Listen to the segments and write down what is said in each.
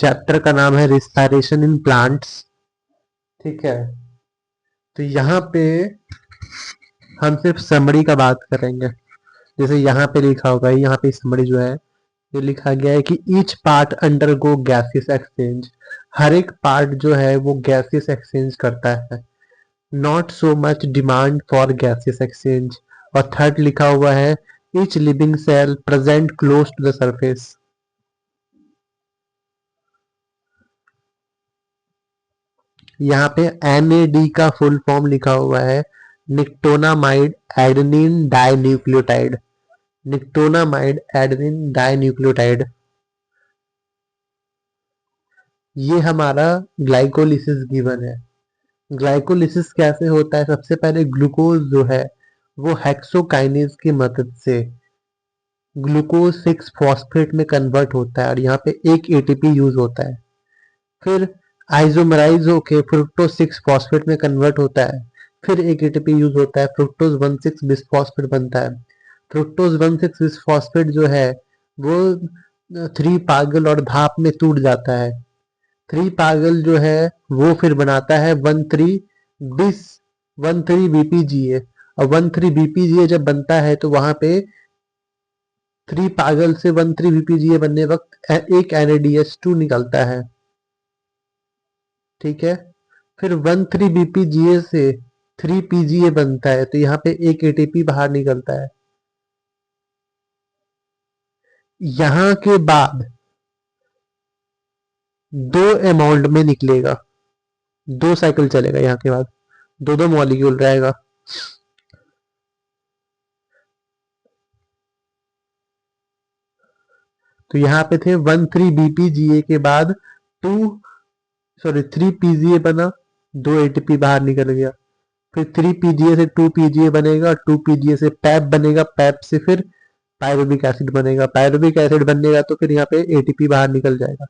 Chapter का नाम है रिस्पायरेशन इन प्लांट्स। ठीक है, तो यहाँ पे हम सिर्फ समरी का बात करेंगे। जैसे यहाँ पे लिखा होगा, यहाँ पे समरी जो है ये लिखा गया है कि each part undergo gaseous exchange. हर एक पार्ट जो है वो गैसियस एक्सचेंज करता है। Not so much demand for gaseous exchange. और थर्ड लिखा हुआ है each living cell present close to the surface. यहाँ पे NAD का फुल फॉर्म लिखा हुआ है nicotinamide adenine dinucleotide. Nicotinamide adenine dinucleotide, ये हमारा ग्लाइकोलिसिस गिवन है। ग्लाइकोलिसिस कैसे होता है? सबसे पहले ग्लूकोज जो है वो हेक्सोकाइनेज की मदद से ग्लूकोज 6 फॉस्फेट में कन्वर्ट होता है और यहाँ पे एक ATP यूज होता है। फिर आइसोमराइज होके फ्रुक्टोज 6 फॉस्फेट में कन्वर्ट होता है। फिर एक ATP यूज होता है, फ्रुक्टोज 1,6 बिसफॉस्फेट बनता है। फ्रुक्टोज 1,6 बिसफॉस्फेट जो है वो 3 पागल और भाप में टूट जाता है। 3 पागल जो है वो फिर बनाता है 13 BPGA। और 13 BPGA जब बनता है तो वहां पे 3 पागल से 13 BPGA बनने वक्त एक NADH2 निकलता है। ठीक है, फिर 13 BPGA से 3 PGA बनता है तो यहाँ पे एक ATP बाहर निकलता है। यहाँ के बाद 2 अमाउंट में निकलेगा, 2 साइकिल चलेगा। यहाँ के बाद दो मॉलिक्यूल रहेगा। तो यहाँ पे थे 13 BPGA के बाद 3 PGA बना, 2 ATP बाहर निकल गया। फिर 3 PGA से 2 PGA बनेगा, 2 PGA से पैप बनेगा, पैप से फिर पायरुविक एसिड बनेगा, पायरुविक एसिड बनेगा तो फिर यहाँ पे ATP बाहर निकल जाएगा।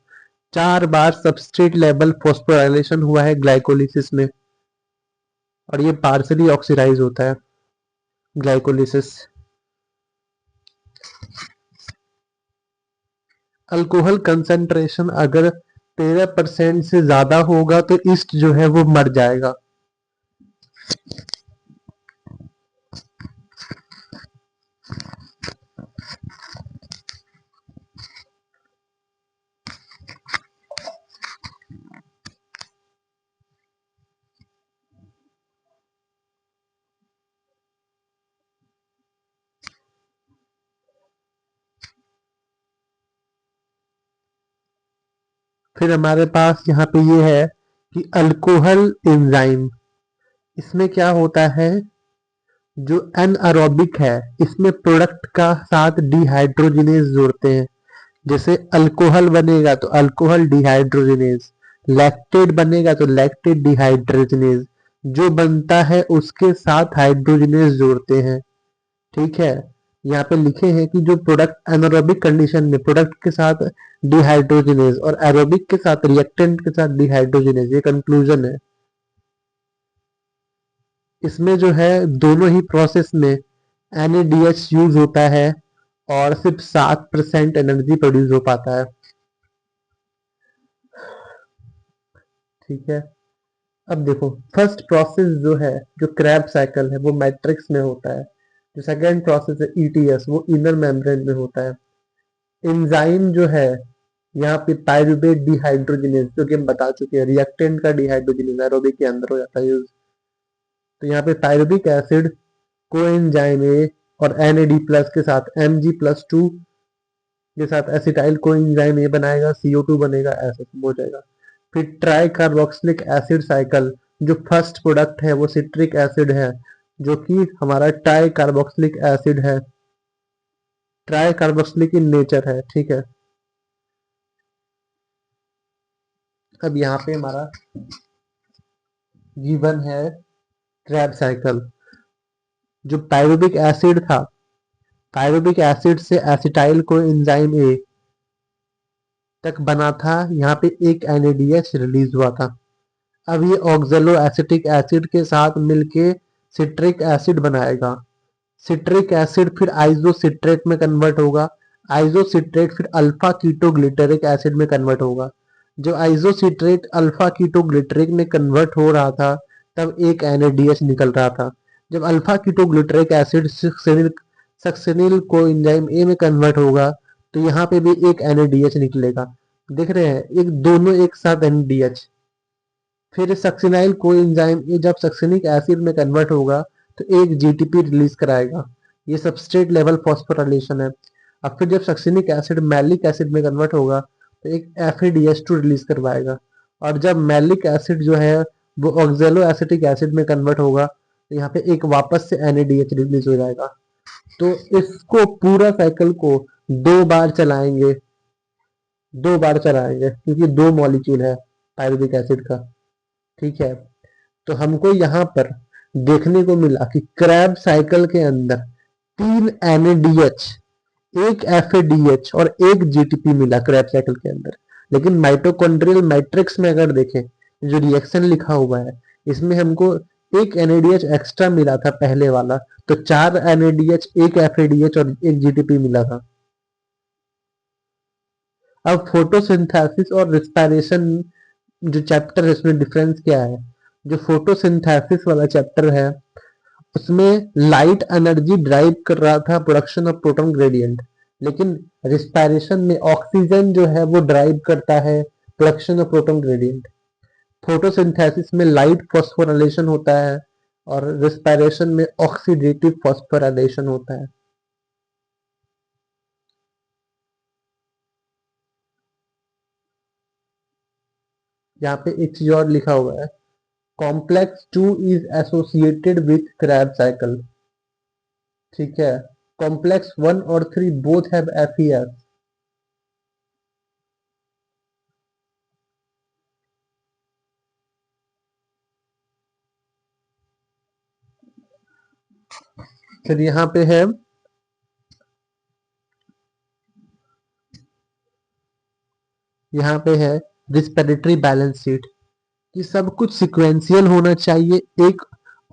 4 बार सबस्ट्रेट लेवल फॉस्फोराइलेशन हुआ है ग्लाइकोलिसिस में और ये पार्सली ऑक्सीडाइज होता है ग्लाइकोलिसिस। अल्कोहल कंसंट्रेशन अगर 13% से ज्यादा होगा तो ईस्ट जो है वो मर जाएगा। फिर हमारे पास यहाँ पे ये है कि अल्कोहल एंजाइम, इसमें क्या होता है, जो एनअरोबिक है इसमें प्रोडक्ट का साथ डिहाइड्रोजिनेज जोड़ते हैं। जैसे अल्कोहल बनेगा तो अल्कोहल डिहाइड्रोजिनेज, लैक्टेट बनेगा तो लैक्टेट डिहाइड्रोजिनेज, जो बनता है उसके साथ हाइड्रोजिनेज जोड़ते हैं। ठीक है, यहाँ पे लिखे हैं कि जो प्रोडक्ट एनारोबिक कंडीशन में प्रोडक्ट के साथ डिहाइड्रोजिनेज और एरोबिक के साथ रिएक्टेंट के साथ डिहाइड्रोजिनेज, ये कंक्लूजन है। इसमें जो है दोनों ही प्रोसेस में NADH यूज होता है और सिर्फ 7% एनर्जी प्रोड्यूस हो पाता है। ठीक है, अब देखो फर्स्ट प्रोसेस जो है, जो क्रैब साइकिल है वो मैट्रिक्स में होता है। जो सेकेंड प्रोसेस है ETS वो इनर मेम्ब्रेन में होता है। एंजाइम जो है यहाँ पे पायरुवेट डिहाइड्रोजिनेज, जो कि हम बता चुके हैं रिएक्टेंट का डिहाइड्रोजिनेज एरोबिक के अंदर हो जाता है यूज। तो यहाँ पे पायरुविक एसिड कोएंजाइम A और NAD प्लस के साथ Mg+2 के साथ एसिटाइल कोएंजाइम A बनाएगा, CO2 बनेगा, ऐसा सब हो जाएगा। फिर ट्राई कार्बोक्सिलिक एसिड साइकिल, जो फर्स्ट प्रोडक्ट है वो सिट्रिक एसिड है, जो कि हमारा ट्राई कार्बोक्सिलिक एसिड है, ट्राई कार्बोक्सिलिक इन नेचर है। ठीक है, अब यहाँ पे हमारा गिवन है क्रैब साइकिल। जो पायरुविक एसिड था, पायरुविक एसिड से एसिटाइल को एंजाइम A तक बना था, यहाँ पे एक NADH रिलीज हुआ था। अब ये ऑक्जेलो एसिटिक एसिड के साथ मिलके सिट्रिक एसिड बनाएगा। सिट्रिक एसिड फिर आइसोसिट्रेट में कन्वर्ट होगा, आइसोसिट्रेट फिर अल्फा कीटोग्लिसरेरिक एसिड में कन्वर्ट होगा। जब आइसोसिट्रेट अल्फा कीटोग्लिसरेट में कन्वर्ट हो रहा था तब एक NADH निकल रहा था। जब अल्फा कीटोग्लिसरिक एसिड सक्सेनिल को एंजाइम ए में कन्वर्ट होगा तो यहाँ पे भी एक NADH निकलेगा। देख रहे हैं, एक दोनों एक साथ NADH। फिर सक्सिनाइल को एंजाइम ए जब सक्सेनिक एसिड में कन्वर्ट होगा तो एक GTP रिलीज कराएगा। ये सबस्ट्रेट लेवल फॉस्फोराइलेशन है। अब फिर जब सक्सेनिक एसिड मैलिक एसिड में कन्वर्ट होगा तो एक FADH2 रिलीज करवाएगा। और जब मैलिक एसिड जो है वो ऑक्जेलो एसिटिक एसिड में कन्वर्ट होगा तो यहाँ पे एक वापस से NADH रिलीज हो जाएगा। तो इसको पूरा साइकिल को 2 बार चलाएंगे क्योंकि 2 मॉलिक्यूल है पायरुविक एसिड का। ठीक है, तो हमको यहाँ पर देखने को मिला कि क्रैब साइकिल के अंदर 3 NADH, एक FADH और एक GTP मिला क्रैब साइकिल के अंदर। लेकिन माइटोकॉन्ड्रियल मैट्रिक्स में अगर देखें जो रिएक्शन लिखा हुआ है इसमें हमको एक NADH एक्स्ट्रा मिला था पहले वाला, तो 4 NADH, एक FADH और एक GTP मिला था। अब फोटोसिंथेसिस और रिस्पायरेशन जो चैप्टर है इसमें डिफरेंस क्या है? जो फोटोसिंथेसिस वाला चैप्टर है उसमें लाइट एनर्जी ड्राइव कर रहा था प्रोडक्शन ऑफ प्रोटॉन ग्रेडियंट, लेकिन रिस्पायरेशन में ऑक्सीजन जो है वो ड्राइव करता है production of proton gradient. Photosynthesis में लाइट फॉस्फोराइलेशन होता है और रिस्पायरेशन में ऑक्सीडेटिव फॉस्फोराइलेशन होता है। यहाँ पे एक चीज और लिखा हुआ है, complex 2 is associated with Krebs cycle. ठीक है, कॉम्प्लेक्स 1 और 3 बोथ हैव FES। फिर यहाँ पे है रिस्पिरेटरी बैलेंस शीट कि सब कुछ सिक्वेंशियल होना चाहिए, एक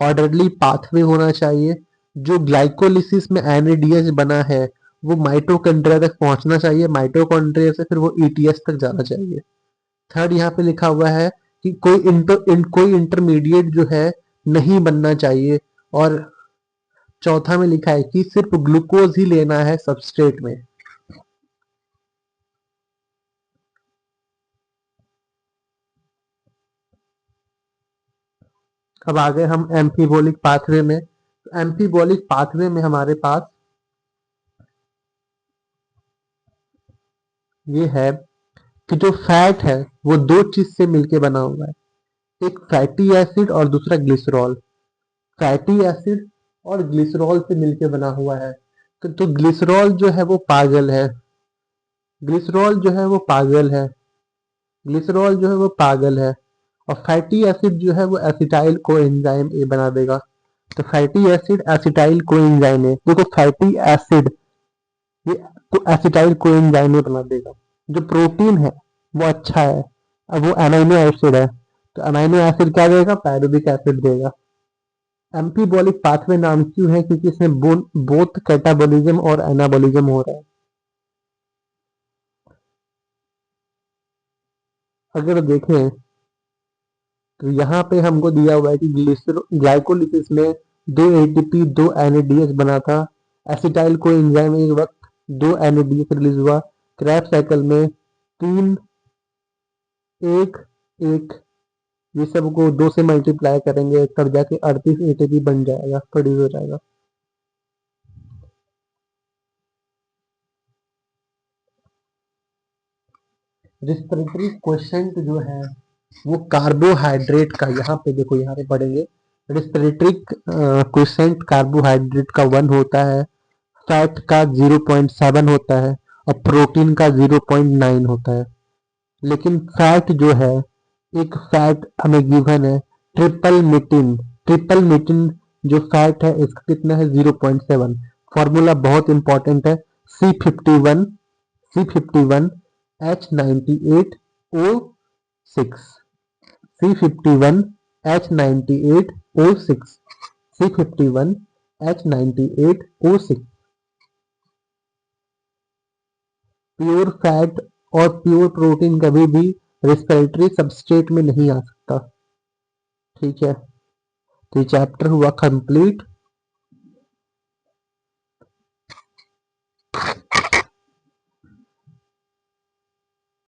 ऑर्डरली पाथवे होना चाहिए। जो ग्लाइकोलिसिस में NADH बना है वो माइटोकॉन्ड्रिया तक पहुंचना चाहिए, माइटोकॉन्ड्रिया से फिर वो ETS तक जाना चाहिए। थर्ड यहाँ पे लिखा हुआ है कि कोई इंटरमीडिएट जो है नहीं बनना चाहिए। और चौथा में लिखा है कि सिर्फ ग्लूकोज ही लेना है सबस्ट्रेट में। अब आ गए हम एम्फीबोलिक पाथवे में। एम्फीबोलिक पाथवे में हमारे पास ये है कि जो फैट है वो दो चीज से मिलके बना हुआ है, एक फैटी एसिड और दूसरा ग्लिसरॉल। फैटी एसिड और ग्लिसरॉल से मिलके बना हुआ है। तो ग्लिसरॉल जो है वो पागल है, ग्लिसरॉल जो है वो पागल है, ग्लिसरॉल जो है वो पागल है। और फैटी एसिड जो है वो एसिटाइल को एंजाइम ए बना देगा। तो fatty acid acetyl co enzyme A, देखो फैटी एसिड ये एसिटाइल को एंजाइम ए बना देगा। जो प्रोटीन है वो अच्छा है, अब वो अमीनो एसिड है तो अमीनो एसिड क्या देगा? पायरुविक एसिड देगा। एम्फीबॉलिक पाथवे नाम क्यों है? क्योंकि इसमें बोथ कैटाबॉलिज्म और एनाबॉलिज्म हो रहा है। अगर देखें तो यहाँ पे हमको दिया हुआ है कि ग्लाइकोलिसिस में 2 ATP 2 NADH बना था, एसिटाइल को एंजाइम एक वक्त 2 NADH रिलीज हुआ, क्रैब साइकिल में 3 1 1, ये सब को 2 से मल्टीप्लाई करेंगे तब जाके 38 ATP बन जाएगा, प्रोड्यूस हो जाएगा। रिस्पिरेटरी क्वेश्चन जो है वो कार्बोहाइड्रेट का, यहाँ पे देखो यहाँ पे पढ़ेंगे। रिस्पिरेटरी क्वेश्चन कार्बोहाइड्रेट का 1 होता है, फैट का 0.7 होता है और प्रोटीन का 0.9 होता है। लेकिन फैट जो है, एक फैट हमें गिवन है ट्रिपल मीटिन जो फैट है इसका कितना है? 0.7। फॉर्मूला बहुत इंपॉर्टेंट है, C51H98O6, C51H98O6, C51H98O6। Pure fat और प्योर प्रोटीन कभी भी रिस्पिरेटरी सबस्ट्रेट में नहीं आ सकता। ठीक है, तो ये चैप्टर हुआ कंप्लीट।